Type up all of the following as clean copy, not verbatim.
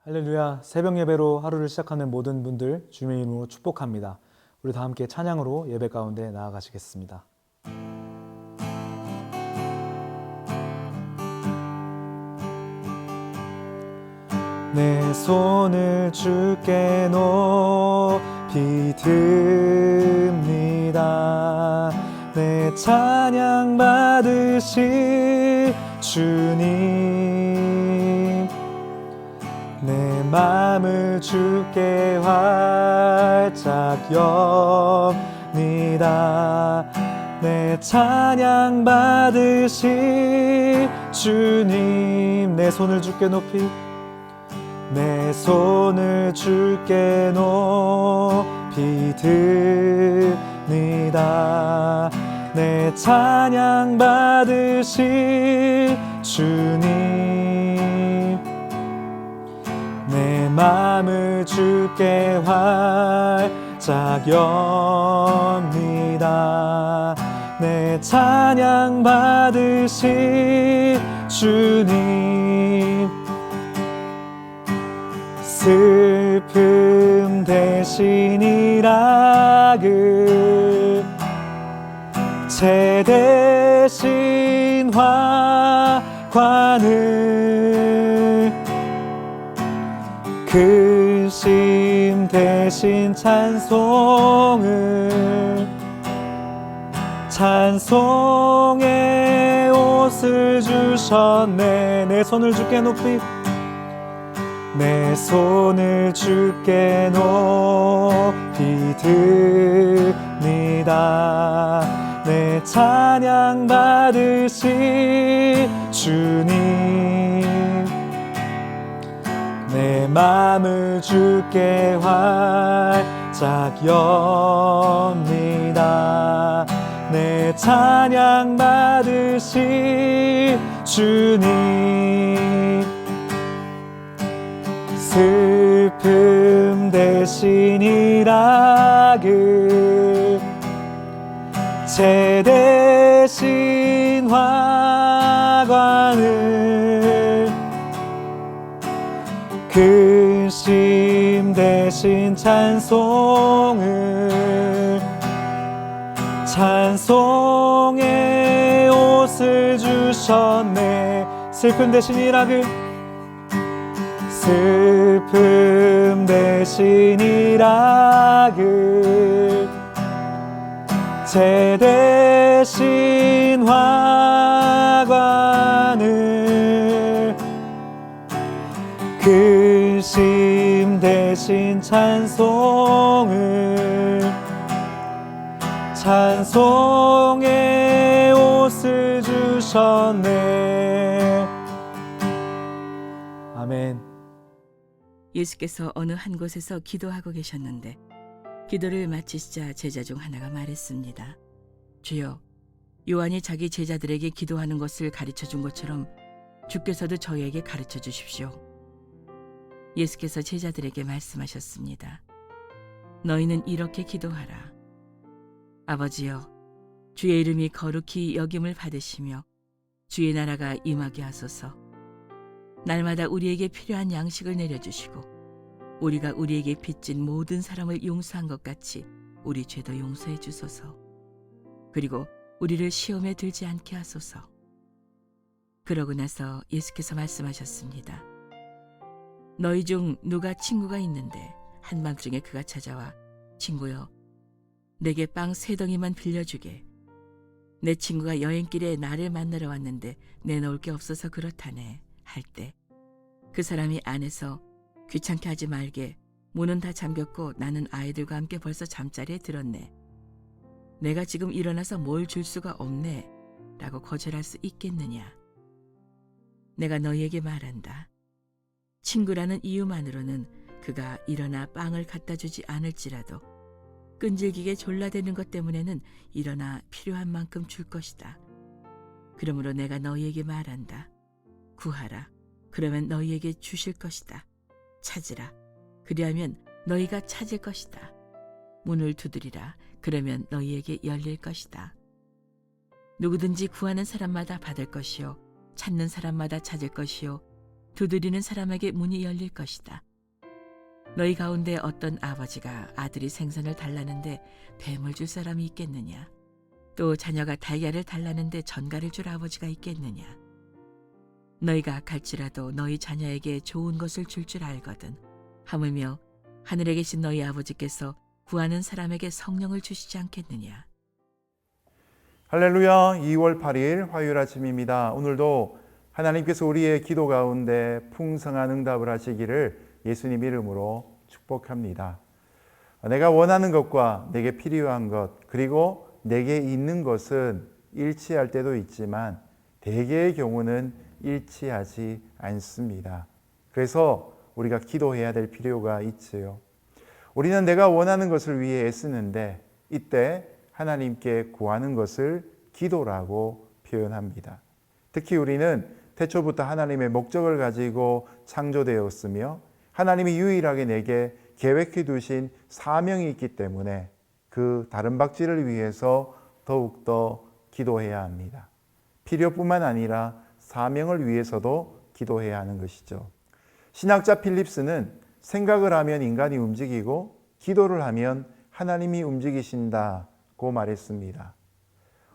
할렐루야, 새벽 예배로 하루를 시작하는 모든 분들 주님의 이름으로 축복합니다. 우리 다 함께 찬양으로 예배 가운데 나아가시겠습니다. 내 손을 주께 높이 듭니다. 내 찬양 받으실 주님, 내 맘을 주께 활짝 엽니다. 내 찬양 받으실 주님, 내 손을 주께 높이, 내 손을 주께 높이 듭니다. 내 찬양 받으실 주님, 내 맘을 주께 활짝 엽니다. 내 찬양 받으실 주님, 슬픔 대신 일하그 죄 대신 화관을 근심 대신 찬송을 찬송의 옷을 주셨네. 내 손을 주께 높이, 내 손을 주께 높이 듭니다. 내 찬양 받으실 주님, 내 맘을 주께 활짝 엽니다. 내 찬양 받으실 주님, 슬픔 대신 일하그 죄 대신 화관을 근심 대신 찬송을 찬송의 옷을 주셨네. 슬픔 대신 일하그 슬픔 대신 일하그 죄 대신 화관을 근심 대신 찬송을 찬송의 옷을 주셨네. 아멘. 예수께서 어느 한 곳에서 기도하고 계셨는데 기도를 마치시자 제자 중 하나가 말했습니다. 주여, 요한이 자기 제자들에게 기도하는 것을 가르쳐 준 것처럼 주께서도 저희에게 가르쳐 주십시오. 예수께서 제자들에게 말씀하셨습니다. 너희는 이렇게 기도하라. 아버지여, 주의 이름이 거룩히 여김을 받으시며 주의 나라가 임하게 하소서. 날마다 우리에게 필요한 양식을 내려주시고 우리가 우리에게 빚진 모든 사람을 용서한 것 같이 우리 죄도 용서해 주소서. 그리고 우리를 시험에 들지 않게 하소서. 그러고 나서 예수께서 말씀하셨습니다. 너희 중 누가 친구가 있는데 한밤중에 그가 찾아와 친구여, 내게 빵 3덩이만 빌려주게. 내 친구가 여행길에 나를 만나러 왔는데 내놓을 게 없어서 그렇다네 할 때 그 사람이 안에서 귀찮게 하지 말게, 문은 다 잠겼고 나는 아이들과 함께 벌써 잠자리에 들었네. 내가 지금 일어나서 뭘 줄 수가 없네 라고 거절할 수 있겠느냐. 내가 너희에게 말한다. 친구라는 이유만으로는 그가 일어나 빵을 갖다 주지 않을지라도 끈질기게 졸라대는 것 때문에는 일어나 필요한 만큼 줄 것이다. 그러므로 내가 너희에게 말한다. 구하라. 그러면 너희에게 주실 것이다. 찾으라. 그리하면 너희가 찾을 것이다. 문을 두드리라. 그러면 너희에게 열릴 것이다. 누구든지 구하는 사람마다 받을 것이요 찾는 사람마다 찾을 것이요 두드리는 사람에게 문이 열릴 것이다. 너희 가운데 어떤 아버지가 아들이 생선을 달라는데 뱀을 줄 사람이 있겠느냐? 또 자녀가 달걀을 달라는데 전갈을 줄 아버지가 있겠느냐? 너희가 갈지라도 너희 자녀에게 좋은 것을 줄 줄 알거든. 하물며 하늘에 계신 너희 아버지께서 구하는 사람에게 성령을 주시지 않겠느냐? 할렐루야. 2월 8일 화요일 아침입니다. 오늘도 하나님께서 우리의 기도 가운데 풍성한 응답을 하시기를 예수님 이름으로 축복합니다. 내가 원하는 것과 내게 필요한 것, 그리고 내게 있는 것은 일치할 때도 있지만 대개의 경우는 일치하지 않습니다. 그래서 우리가 기도해야 될 필요가 있지요. 우리는 내가 원하는 것을 위해 애쓰는데 이때 하나님께 구하는 것을 기도라고 표현합니다. 특히 우리는 태초부터 하나님의 목적을 가지고 창조되었으며 하나님이 유일하게 내게 계획해 두신 사명이 있기 때문에 그 다른 박지를 위해서 더욱더 기도해야 합니다. 필요뿐만 아니라 사명을 위해서도 기도해야 하는 것이죠. 신학자 필립스는 생각을 하면 인간이 움직이고 기도를 하면 하나님이 움직이신다고 말했습니다.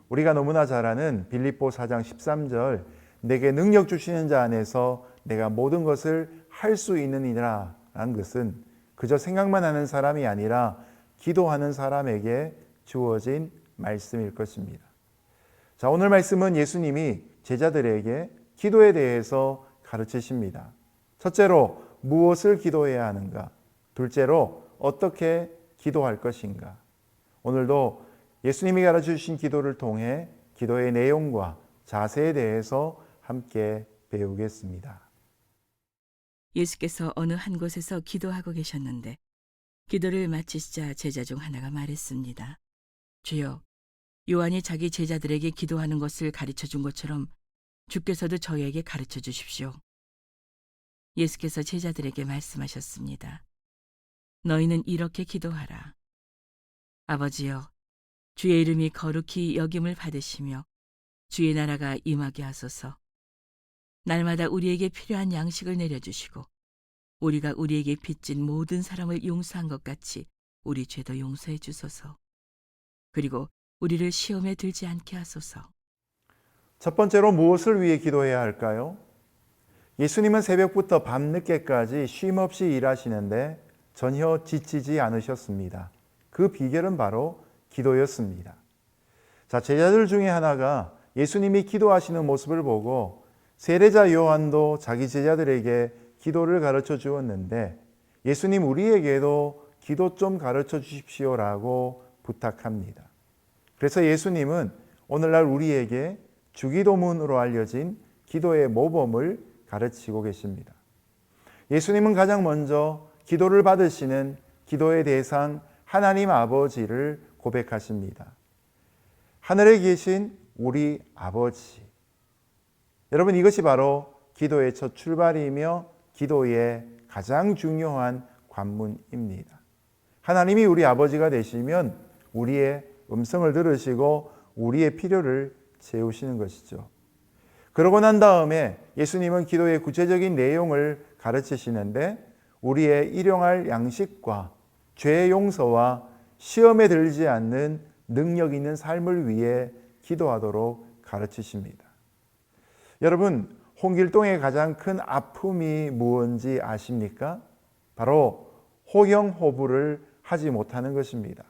우리가 너무나 잘 아는 빌립보 4장 13절 내게 능력 주시는 자 안에서 내가 모든 것을 할 수 있느니라 라는 것은 그저 생각만 하는 사람이 아니라 기도하는 사람에게 주어진 말씀일 것입니다. 자, 오늘 말씀은 예수님이 제자들에게 기도에 대해서 가르치십니다. 첫째로 무엇을 기도해야 하는가? 둘째로 어떻게 기도할 것인가? 오늘도 예수님이 가르쳐주신 기도를 통해 기도의 내용과 자세에 대해서 함께 배우겠습니다. 예수께서 어느 한 곳에서 기도하고 계셨는데 기도를 마치시자 제자 중 하나가 말했습니다. 주여, 요한이 자기 제자들에게 기도하는 것을 가르쳐 준 것처럼 주께서도 저희에게 가르쳐 주십시오. 예수께서 제자들에게 말씀하셨습니다. 너희는 이렇게 기도하라. 아버지여, 주의 이름이 거룩히 여김을 받으시며 주의 나라가 임하게 하소서. 날마다 우리에게 필요한 양식을 내려주시고 우리가 우리에게 빚진 모든 사람을 용서한 것 같이 우리 죄도 용서해 주소서. 그리고 우리를 시험에 들지 않게 하소서. 첫 번째로 무엇을 위해 기도해야 할까요? 예수님은 새벽부터 밤늦게까지 쉼없이 일하시는데 전혀 지치지 않으셨습니다. 그 비결은 바로 기도였습니다. 자, 제자들 중에 하나가 예수님이 기도하시는 모습을 보고 세례자 요한도 자기 제자들에게 기도를 가르쳐 주었는데 예수님 우리에게도 기도 좀 가르쳐 주십시오라고 부탁합니다. 그래서 예수님은 오늘날 우리에게 주기도문으로 알려진 기도의 모범을 가르치고 계십니다. 예수님은 가장 먼저 기도를 받으시는 기도의 대상 하나님 아버지를 고백하십니다. 하늘에 계신 우리 아버지. 여러분, 이것이 바로 기도의 첫 출발이며 기도의 가장 중요한 관문입니다. 하나님이 우리 아버지가 되시면 우리의 음성을 들으시고 우리의 필요를 채우시는 것이죠. 그러고 난 다음에 예수님은 기도의 구체적인 내용을 가르치시는데 우리의 일용할 양식과 죄 용서와 시험에 들지 않는 능력 있는 삶을 위해 기도하도록 가르치십니다. 여러분, 홍길동의 가장 큰 아픔이 무엇인지 아십니까? 바로 호형호부를 하지 못하는 것입니다.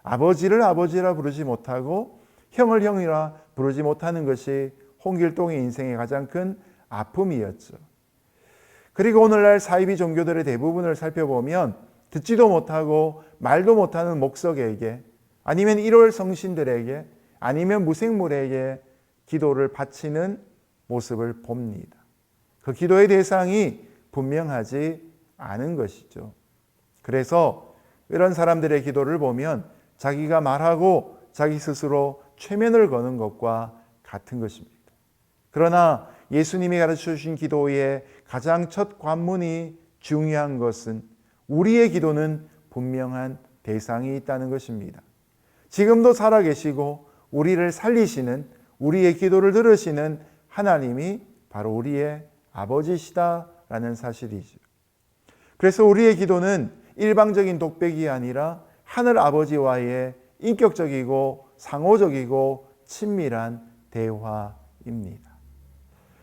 아버지를 아버지라 부르지 못하고 형을 형이라 부르지 못하는 것이 홍길동의 인생의 가장 큰 아픔이었죠. 그리고 오늘날 사이비 종교들의 대부분을 살펴보면 듣지도 못하고 말도 못하는 목석에게 아니면 1월 성신들에게 아니면 무생물에게 기도를 바치는 모습을 봅니다. 그 기도의 대상이 분명하지 않은 것이죠. 그래서 이런 사람들의 기도를 보면 자기가 말하고 자기 스스로 최면을 거는 것과 같은 것입니다. 그러나 예수님이 가르쳐 주신 기도의 가장 첫 관문이 중요한 것은 우리의 기도는 분명한 대상이 있다는 것입니다. 지금도 살아계시고 우리를 살리시는 우리의 기도를 들으시는 하나님이 바로 우리의 아버지시다라는 사실이죠. 그래서 우리의 기도는 일방적인 독백이 아니라 하늘 아버지와의 인격적이고 상호적이고 친밀한 대화입니다.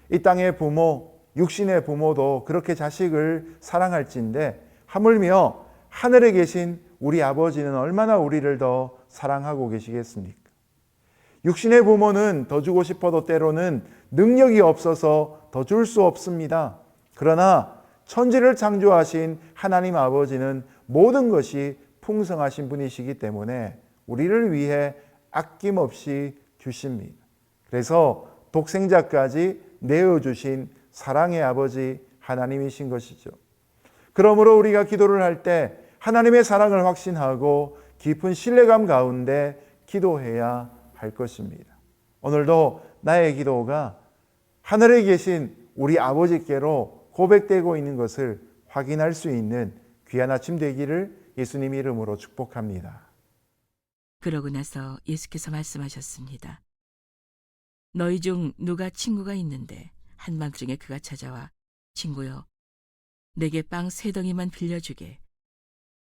이 땅의 부모, 육신의 부모도 그렇게 자식을 사랑할진데 하물며 하늘에 계신 우리 아버지는 얼마나 우리를 더 사랑하고 계시겠습니까? 육신의 부모는 더 주고 싶어도 때로는 능력이 없어서 더 줄 수 없습니다. 그러나 천지를 창조하신 하나님 아버지는 모든 것이 풍성하신 분이시기 때문에 우리를 위해 아낌없이 주십니다. 그래서 독생자까지 내어주신 사랑의 아버지 하나님이신 것이죠. 그러므로 우리가 기도를 할 때 하나님의 사랑을 확신하고 깊은 신뢰감 가운데 기도해야 할 것입니다. 오늘도 나의 기도가 하늘에 계신 우리 아버지께로 고백되고 있는 것을 확인할 수 있는 귀한 아침 되기를 예수님 이름으로 축복합니다. 그러고 나서 예수께서 말씀하셨습니다. 너희 중 누가 친구가 있는데 한밤중에 그가 찾아와 친구여 내게 빵 3덩이만 빌려주게.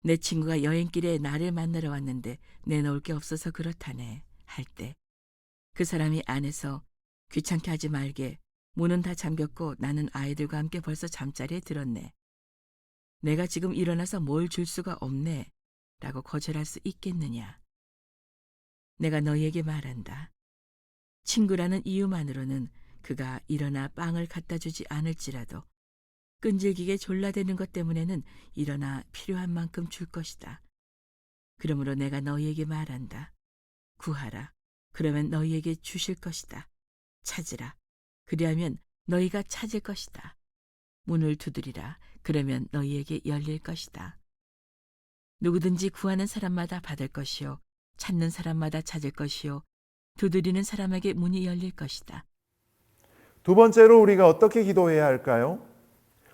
내 친구가 여행길에 나를 만나러 왔는데 내놓을 게 없어서 그렇다네 할 때 그 사람이 안에서 귀찮게 하지 말게 문은 다 잠겼고 나는 아이들과 함께 벌써 잠자리에 들었네. 내가 지금 일어나서 뭘 줄 수가 없네 라고 거절할 수 있겠느냐. 내가 너희에게 말한다. 친구라는 이유만으로는 그가 일어나 빵을 갖다 주지 않을지라도 끈질기게 졸라대는 것 때문에는 일어나 필요한 만큼 줄 것이다. 그러므로 내가 너희에게 말한다. 구하라. 그러면 너희에게 주실 것이다. 찾으라. 그리하면 너희가 찾을 것이다. 문을 두드리라. 그러면 너희에게 열릴 것이다. 누구든지 구하는 사람마다 받을 것이요. 찾는 사람마다 찾을 것이요. 두드리는 사람에게 문이 열릴 것이다. 두 번째로 우리가 어떻게 기도해야 할까요?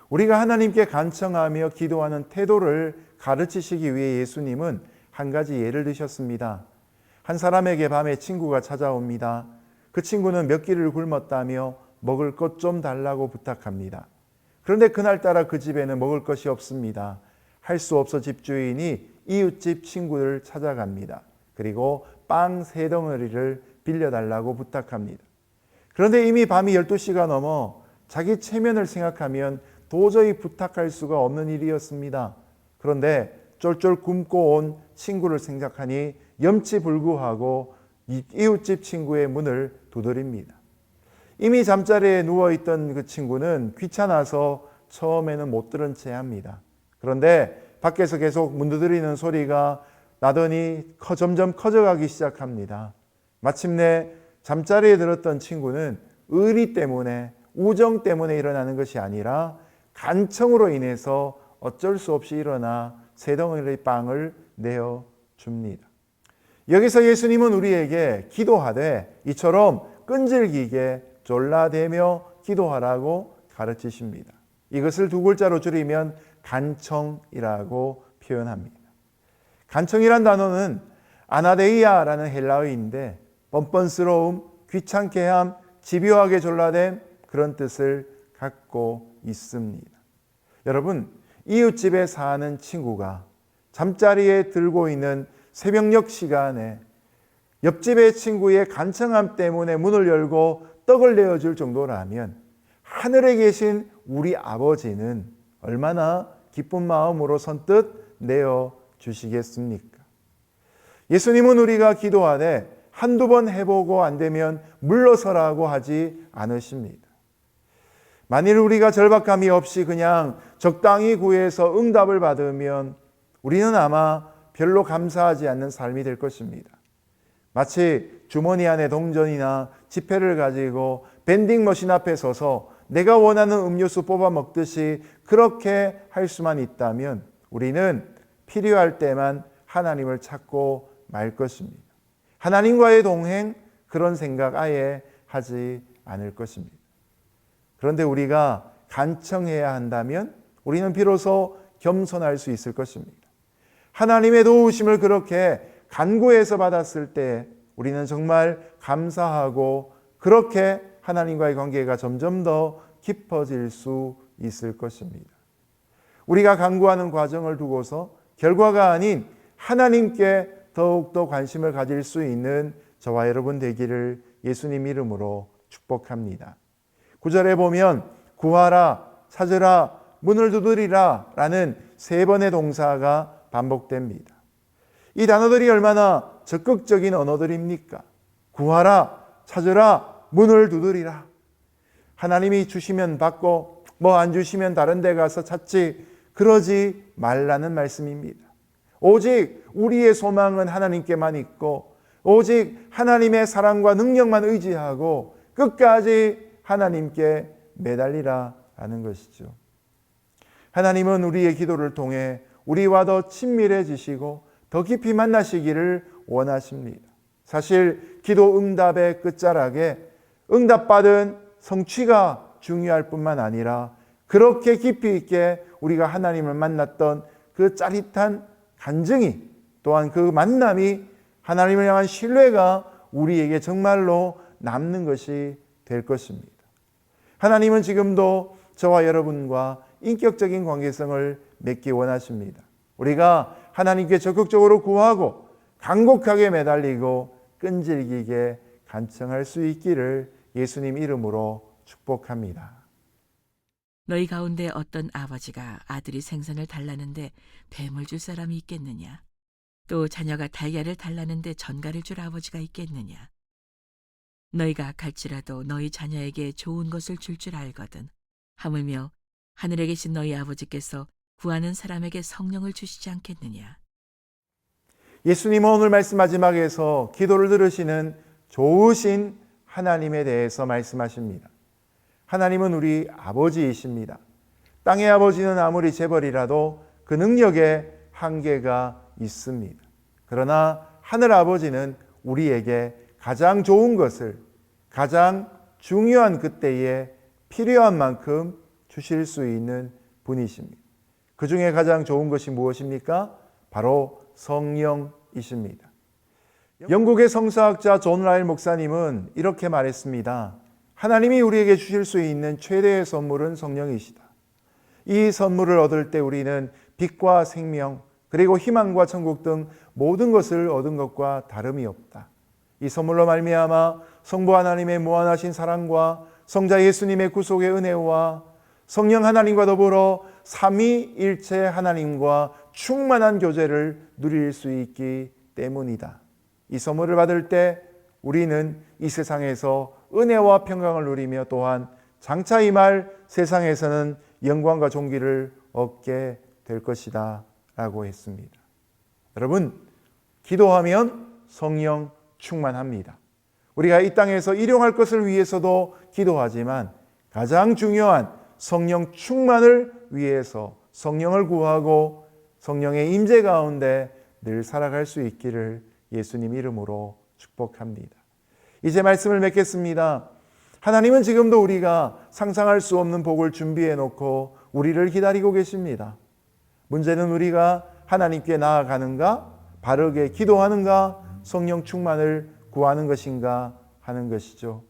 우리가 하나님께 간청하며 기도하는 태도를 가르치시기 위해 예수님은 한 가지 예를 드셨습니다. 한 사람에게 밤에 친구가 찾아옵니다. 그 친구는 몇 끼를 굶었다며 먹을 것 좀 달라고 부탁합니다. 그런데 그날따라 그 집에는 먹을 것이 없습니다. 할 수 없어 집주인이 이웃집 친구를 찾아갑니다. 그리고 빵 3덩어리를 빌려달라고 부탁합니다. 그런데 이미 밤이 12시가 넘어 자기 체면을 생각하면 도저히 부탁할 수가 없는 일이었습니다. 그런데 쫄쫄 굶고 온 친구를 생각하니 염치불구하고 이웃집 친구의 문을 두드립니다. 이미 잠자리에 누워있던 그 친구는 귀찮아서 처음에는 못 들은 채 합니다. 그런데 밖에서 계속 문 두드리는 소리가 나더니 점점 커져가기 시작합니다. 마침내 잠자리에 들었던 친구는 의리 때문에 우정 때문에 일어나는 것이 아니라 간청으로 인해서 어쩔 수 없이 일어나 3덩어리의 빵을 내어줍니다. 여기서 예수님은 우리에게 기도하되 이처럼 끈질기게 졸라대며 기도하라고 가르치십니다. 이것을 2글자로 줄이면 간청이라고 표현합니다. 간청이란 단어는 아나데이아라는 헬라어인데 뻔뻔스러움, 귀찮게 함, 집요하게 졸라댐 그런 뜻을 갖고 있습니다. 여러분, 이웃집에 사는 친구가 잠자리에 들고 있는 새벽녘 시간에 옆집의 친구의 간청함 때문에 문을 열고 떡을 내어줄 정도라면 하늘에 계신 우리 아버지는 얼마나 기쁜 마음으로 선뜻 내어주시겠습니까? 예수님은 우리가 기도하되 한두 번 해보고 안 되면 물러서라고 하지 않으십니다. 만일 우리가 절박함이 없이 그냥 적당히 구해서 응답을 받으면 우리는 아마 별로 감사하지 않는 삶이 될 것입니다. 마치 주머니 안에 동전이나 지폐를 가지고 밴딩머신 앞에 서서 내가 원하는 음료수 뽑아 먹듯이 그렇게 할 수만 있다면 우리는 필요할 때만 하나님을 찾고 말 것입니다. 하나님과의 동행, 그런 생각 아예 하지 않을 것입니다. 그런데 우리가 간청해야 한다면 우리는 비로소 겸손할 수 있을 것입니다. 하나님의 도우심을 그렇게 간구해서 받았을 때 우리는 정말 감사하고 그렇게 하나님과의 관계가 점점 더 깊어질 수 있을 것입니다. 우리가 강구하는 과정을 두고서 결과가 아닌 하나님께 더욱더 관심을 가질 수 있는 저와 여러분 되기를 예수님 이름으로 축복합니다. 9절에 보면 구하라, 찾으라, 문을 두드리라 라는 3번의 동사가 반복됩니다. 이 단어들이 얼마나 적극적인 언어들입니까? 구하라, 찾으라, 문을 두드리라. 하나님이 주시면 받고 뭐 안 주시면 다른 데 가서 찾지, 그러지 말라는 말씀입니다. 오직 우리의 소망은 하나님께만 있고 오직 하나님의 사랑과 능력만 의지하고 끝까지 하나님께 매달리라 하는 것이죠. 하나님은 우리의 기도를 통해 우리와 더 친밀해지시고 더 깊이 만나시기를 원하십니다. 사실 기도 응답의 끝자락에 응답받은 성취가 중요할 뿐만 아니라 그렇게 깊이 있게 우리가 하나님을 만났던 그 짜릿한 간증이, 또한 그 만남이 하나님을 향한 신뢰가 우리에게 정말로 남는 것이 될 것입니다. 하나님은 지금도 저와 여러분과 인격적인 관계성을 맺기 원하십니다. 우리가 하나님께 적극적으로 구하고 간곡하게 매달리고 끈질기게 간청할 수 있기를 예수님 이름으로 축복합니다. 너희 가운데 어떤 아버지가 아들이 생선을 달라는데 뱀을 줄 사람이 있겠느냐? 또 자녀가 달걀을 달라는데 전갈을 줄 아버지가 있겠느냐? 너희가 갈지라도 너희 자녀에게 좋은 것을 줄 줄 알거든. 하물며 하늘에 계신 너희 아버지께서 구하는 사람에게 성령을 주시지 않겠느냐? 예수님은 오늘 말씀 마지막에서 기도를 들으시는 좋으신 하나님에 대해서 말씀하십니다. 하나님은 우리 아버지이십니다. 땅의 아버지는 아무리 재벌이라도 그 능력에 한계가 있습니다. 그러나 하늘 아버지는 우리에게 가장 좋은 것을 가장 중요한 그때에 필요한 만큼 주실 수 있는 분이십니다. 그 중에 가장 좋은 것이 무엇입니까? 바로 성령이십니다. 영국의 성사학자 존 라일 목사님은 이렇게 말했습니다. 하나님이 우리에게 주실 수 있는 최대의 선물은 성령이시다. 이 선물을 얻을 때 우리는 빛과 생명, 그리고 희망과 천국 등 모든 것을 얻은 것과 다름이 없다. 이 선물로 말미암아 성부 하나님의 무한하신 사랑과 성자 예수님의 구속의 은혜와 성령 하나님과 더불어 삼위일체 하나님과 충만한 교제를 누릴 수 있기 때문이다. 이 선물을 받을 때 우리는 이 세상에서 은혜와 평강을 누리며 또한 장차 임할 세상에서는 영광과 존귀를 얻게 될 것이다 라고 했습니다. 여러분, 기도하면 성령 충만합니다. 우리가 이 땅에서 일용할 것을 위해서도 기도하지만 가장 중요한 성령 충만을 위해서 성령을 구하고 성령의 임재 가운데 늘 살아갈 수 있기를 예수님 이름으로 축복합니다. 이제 말씀을 맺겠습니다. 하나님은 지금도 우리가 상상할 수 없는 복을 준비해 놓고 우리를 기다리고 계십니다. 문제는 우리가 하나님께 나아가는가, 바르게 기도하는가, 성령 충만을 구하는 것인가 하는 것이죠.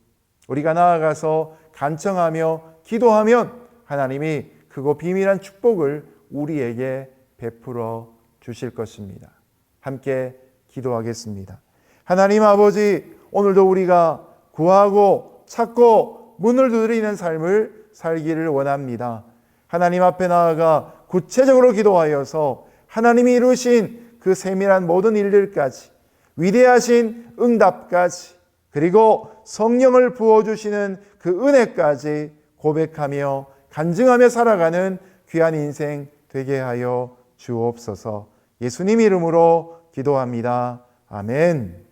우리가 나아가서 간청하며 기도하면 하나님이 크고 비밀한 축복을 우리에게 베풀어 주실 것입니다. 함께 기도하겠습니다. 하나님 아버지, 오늘도 우리가 구하고 찾고 문을 두드리는 삶을 살기를 원합니다. 하나님 앞에 나아가 구체적으로 기도하여서 하나님이 이루신 그 세밀한 모든 일들까지, 위대하신 응답까지, 그리고 성령을 부어주시는 그 은혜까지 고백하며 간증하며 살아가는 귀한 인생 되게 하여 주옵소서. 예수님 이름으로 기도합니다. 아멘.